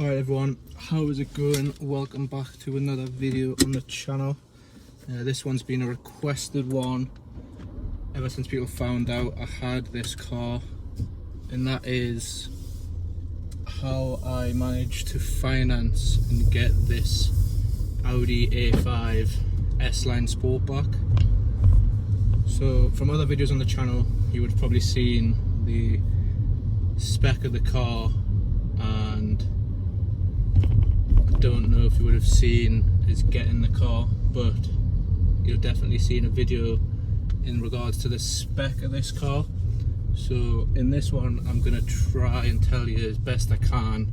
Alright everyone, how is it going? Welcome back to another video on the channel. This one's been a requested one ever since people found out I had this car, and that is how I managed to finance and get this Audi A5 S-Line Sportback. So from other videos on the channel you would have probably seen the spec of the car, and I don't know if you would have seen us getting the car, but you've definitely seen a video in regards to the spec of this car. So in this one I'm going to try and tell you as best I can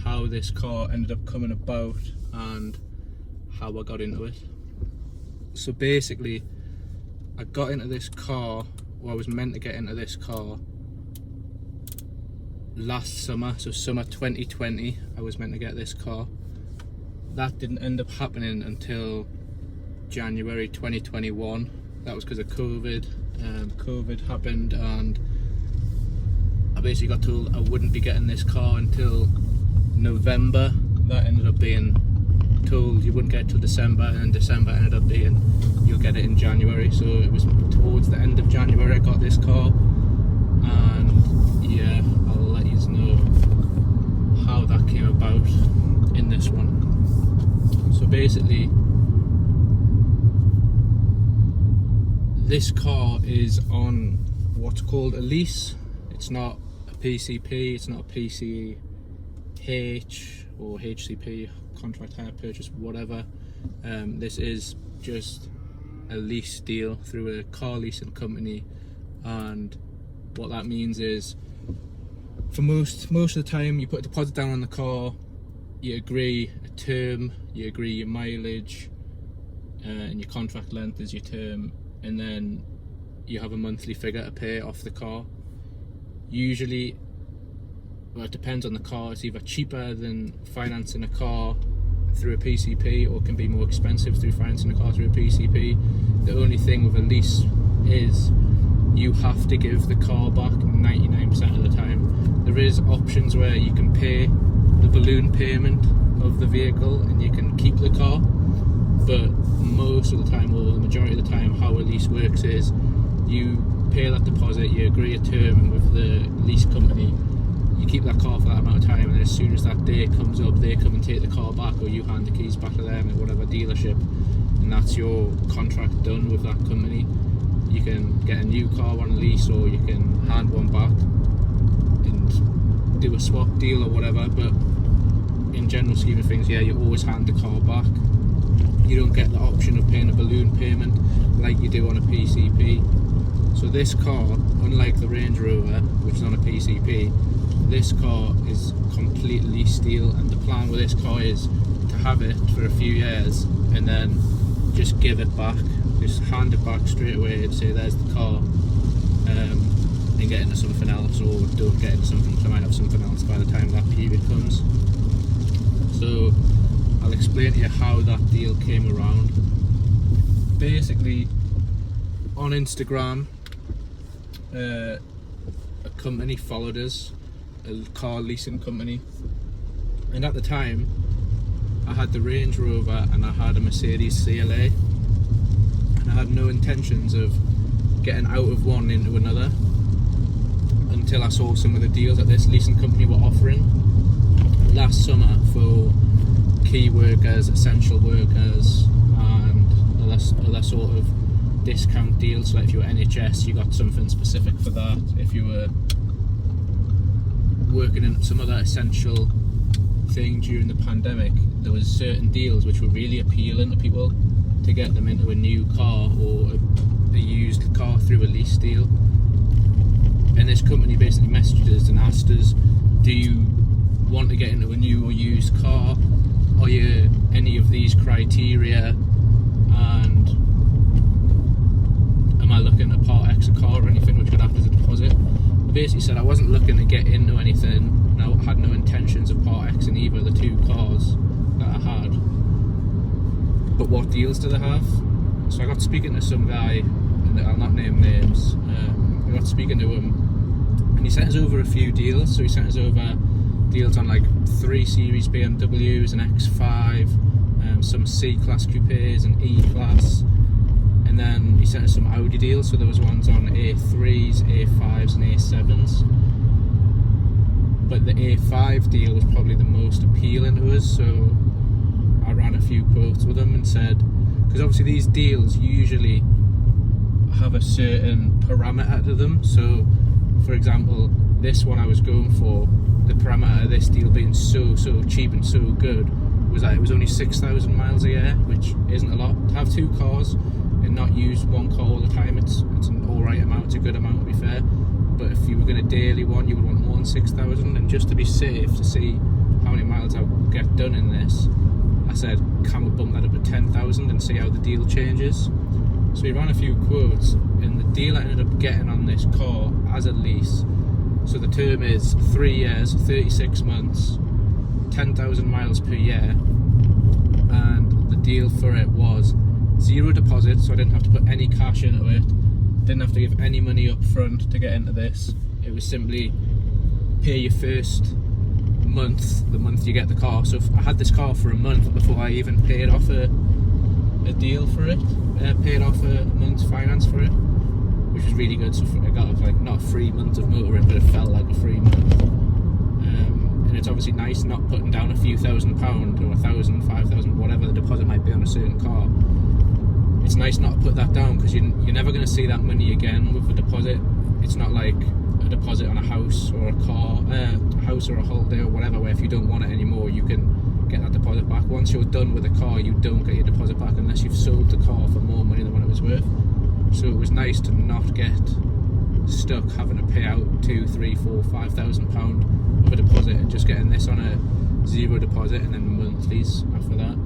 how this car ended up coming about and how I got into it. So basically I got into this car, or I was meant to get into this car last summer, so summer 2020 I was meant to get this car. That didn't end up happening until January 2021. That was because of COVID. COVID happened and I basically got told I wouldn't be getting this car until November. That ended up being told you wouldn't get it till December, and December ended up being you'll get it in January. So it was towards the end of January I got this car, and yeah, I'll let you know how that came about in this one. So basically this car is on what's called a lease. It's not a PCP, it's not a PCH or HCP, contract hire purchase, whatever. This is just a lease deal through a car leasing company, and what that means is for most of the time you put a deposit down on the car, you agree a term, you agree your mileage, and your contract length is your term, and then you have a monthly figure to pay off the car. Usually, well, it depends on the car, it's either cheaper than financing a car through a PCP, or can be more expensive through financing a car through a PCP. The only thing with a lease is you have to give the car back 99% of the time. There is options where you can pay the balloon payment of the vehicle and you can keep the car, but most of the time, or the majority of the time, how a lease works is you pay that deposit, you agree a term with the lease company, you keep that car for that amount of time, and then as soon as that day comes up they come and take the car back, or you hand the keys back to them at whatever dealership, and that's your contract done with that company. You can get a new car on a lease, or you can hand one back and do a swap deal or whatever, but in general scheme of things, yeah, you always hand the car back. You don't get the option of paying a balloon payment like you do on a PCP. So this car, unlike the Range Rover, which is on a PCP, this car is complete lease deal, and the plan with this car is to have it for a few years and then just give it back, just hand it back straight away and say there's the car, and get into something else, or don't get into something because I might have something else by the time that period comes. So I'll explain to you how that deal came around. Basically, on Instagram, a company followed us, a car leasing company, and at the time I had the Range Rover and I had a Mercedes CLA, and I had no intentions of getting out of one into another until I saw some of the deals that this leasing company were offering last summer for key workers, essential workers, and other sort of discount deals. So like if you were NHS, you got something specific for that. If you were working in some other essential thing during the pandemic, there was certain deals which were really appealing to people to get them into a new car or a used car through a lease deal. And this company basically messaged us and asked us, do you want to get into a new or used car? Are you any of these criteria? And am I looking to part X a car or anything which could act as a deposit? I basically said I wasn't looking to get into anything, and I had no intentions of part X in either of the two cars that I had. But what deals do they have? So I got speaking to some guy, and I'll not name names, I got speaking to him, and he sent us over a few deals. So he sent us over deals on like 3 Series BMWs, an X5, some C-Class coupes, and E-Class. And then he sent us some Audi deals, so there was ones on A3s, A5s and A7s. But the A5 deal was probably the most appealing to us, so I ran a few quotes with him and said, because obviously these deals usually have a certain parameter to them. So for example, this one I was going for, the parameter of this deal being so cheap and so good was that it was only 6,000 miles a year, which isn't a lot. To have 2 cars and not use one car all the time, it's an alright amount, it's a good amount to be fair. But if you were going to daily one, you would want more than 6,000. And just to be safe, to see how many miles I would get done in this, I said, can we bump that up to 10,000 and see how the deal changes? So we ran a few quotes, and the deal I ended up getting on this car as a lease, so the term is 3 years, 36 months, 10,000 miles per year, and the deal for it was 0 deposit, so I didn't have to put any cash into it, didn't have to give any money up front to get into this. It was simply pay your first month the month you get the car. So if I had this car for a month before I even paid off a deal for it, paid off a month's finance for it, which was really good. So I got like not a free month of motoring, but it felt like a free month. And it's obviously nice not putting down a few £1,000 or 1,000, 5,000, whatever the deposit might be on a certain car. It's nice not to put that down, because you're never going to see that money again with a deposit. It's not like a deposit on a house or a car, a house or a holiday or whatever, where if you don't want it anymore, you can get that deposit back. Once you're done with the car, you don't get your deposit back unless you've sold the car for more money than what it was worth. So it was nice to not get stuck having to pay out £2,000, £3,000, £4,000, £5,000 of a deposit, and just getting this on a 0 deposit and then monthlies after that.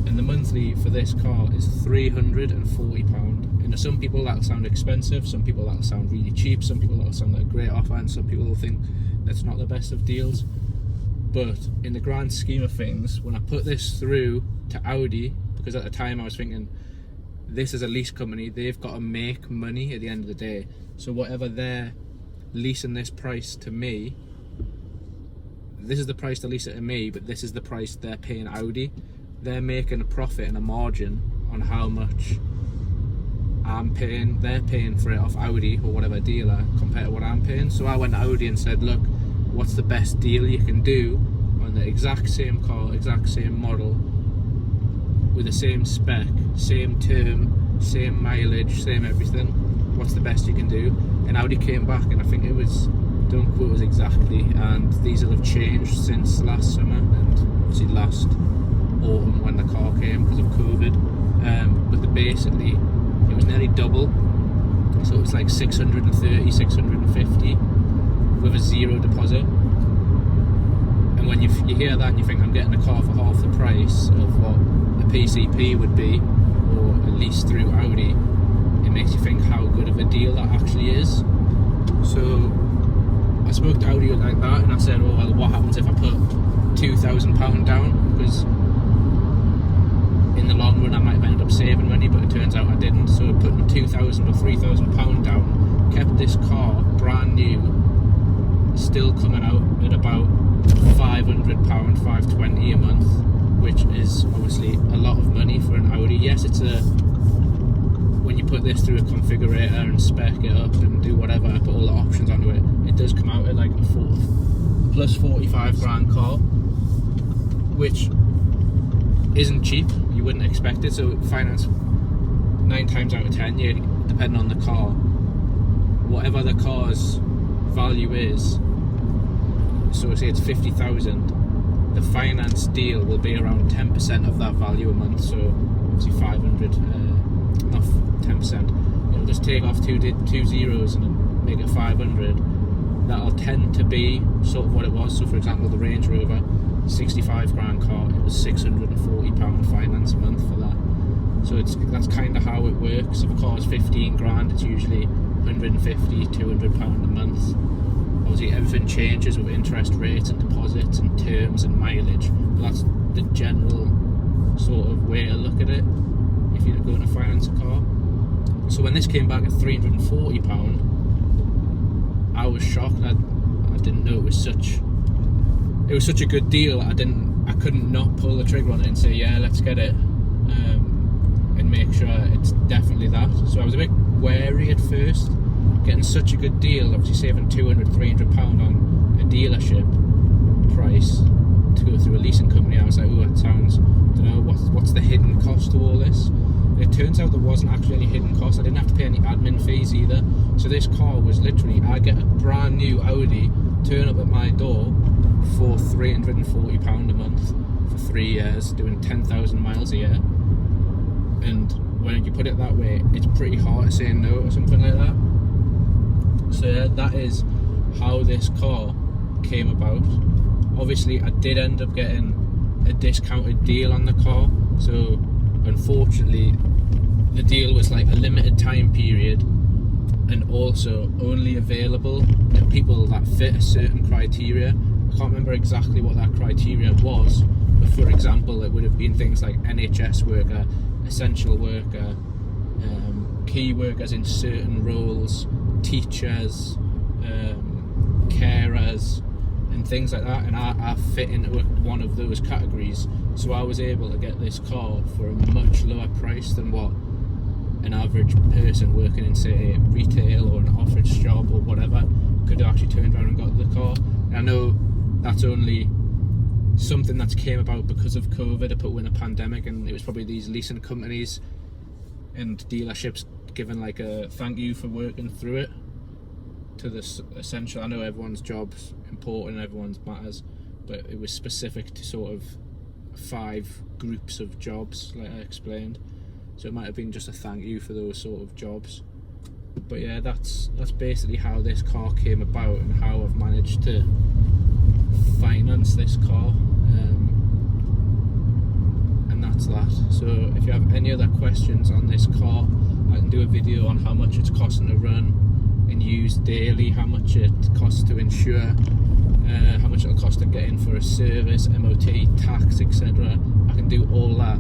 And the monthly for this car is £340. And to some people that'll sound expensive, some people that'll sound really cheap, some people that'll sound like a great offer, and some people will think that's not the best of deals. But in the grand scheme of things, when I put this through to Audi, because at the time I was thinking, this is a lease company, they've got to make money at the end of the day. So whatever they're leasing this price to me, this is the price to lease it to me, but this is the price they're paying Audi. They're making a profit and a margin on how much I'm paying. They're paying for it off Audi or whatever dealer compared to what I'm paying. So I went to Audi and said, look, what's the best deal you can do on the exact same car, exact same model, with the same spec, same term, same mileage, same everything? What's the best you can do? And Audi came back, and I think it was, don't quote us exactly, and these will have changed since last summer and obviously last autumn when the car came because of COVID. But basically it was nearly double, so it was like 630, 650 with a 0 deposit. And when you hear that and you think, I'm getting a car for half the price of what a PCP would be, or a lease through Audi, it makes you think how good of a deal that actually is. So I spoke to Audi like that, and I said, oh well, what happens if I put £2,000 down? Because in the long run I might have ended up saving money, but it turns out I didn't. So putting £2,000 or £3,000 down kept this car brand new, still coming out at about £500, £520 a month, which is obviously a lot of money for an Audi. Yes, it's when you put this through a configurator and spec it up and do whatever, put all the options onto it, it does come out at like a plus 45 grand car, which isn't cheap. You wouldn't expect it. So finance 9 times out of 10, you, depending on the car, whatever the car's value is, so say it's 50,000, the finance deal will be around 10% of that value a month. So obviously 500, not 10%. You'll just take off two zeros and make it 500. That'll tend to be sort of what it was. So for example, the Range Rover, 65 grand car, it was £640 finance a month for that. So that's kind of how it works. If a car is 15 grand, it's usually 150, 200 pound a month. Obviously everything changes with interest rates and deposits and terms and mileage, but that's the general sort of way to look at it if you're going to finance a car. So when this came back at £340, I was shocked. I didn't know it was such it was such a good deal. I couldn't not pull the trigger on it and say, yeah, let's get it, and make sure it's definitely that. So I was a bit wary at first, getting such a good deal, obviously saving £200-300 on a dealership price to go through a leasing company. I was like, oh, that sounds, don't know, what's the hidden cost to all this? It turns out there wasn't actually any hidden cost. I didn't have to pay any admin fees either. So this car was literally, I get a brand new Audi turn up at my door for £340 a month for 3 years, doing 10,000 miles a year. And when you put it that way, it's pretty hard to say no or something like that. So yeah, that is how this car came about. Obviously, I did end up getting a discounted deal on the car. So unfortunately, the deal was like a limited time period and also only available to people that fit a certain criteria. I can't remember exactly what that criteria was, but for example, it would have been things like NHS worker, essential worker, key workers in certain roles, teachers, carers, and things like that, and I fit into one of those categories, so I was able to get this car for a much lower price than what an average person working in, say, retail or an office job or whatever could have actually turned around and got the car. And I know that's only something that's came about because of COVID, a put in a pandemic, and it was probably these leasing companies and dealerships giving like a thank you for working through it to this essential. I know everyone's job's important, everyone's matters, but it was specific to sort of 5 groups of jobs, like I explained. So it might have been just a thank you for those sort of jobs. But yeah, that's basically how this car came about and how I've managed to finance this car. And that's that. So if you have any other questions on this car, I can do a video on how much it's costing to run and use daily, how much it costs to insure, how much it'll cost to get in for a service, MOT, tax, etc. I can do all that.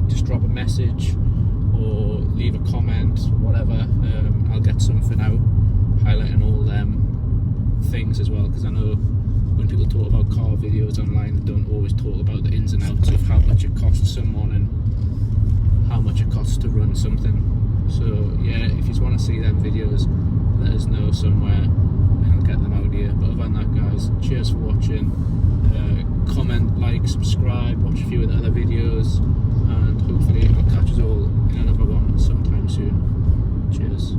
Just drop a message or leave a comment, whatever. I'll get something out highlighting all them things as well, because I know when people talk about car videos online, they don't always talk about the ins and outs of how much it costs someone and how much it costs to run something. So yeah, if you just want to see them videos, let us know somewhere and I'll get them out here. But other than that, guys, cheers for watching. Comment, like, subscribe, watch a few of the other videos, and hopefully I'll catch us all in another one sometime soon. Cheers.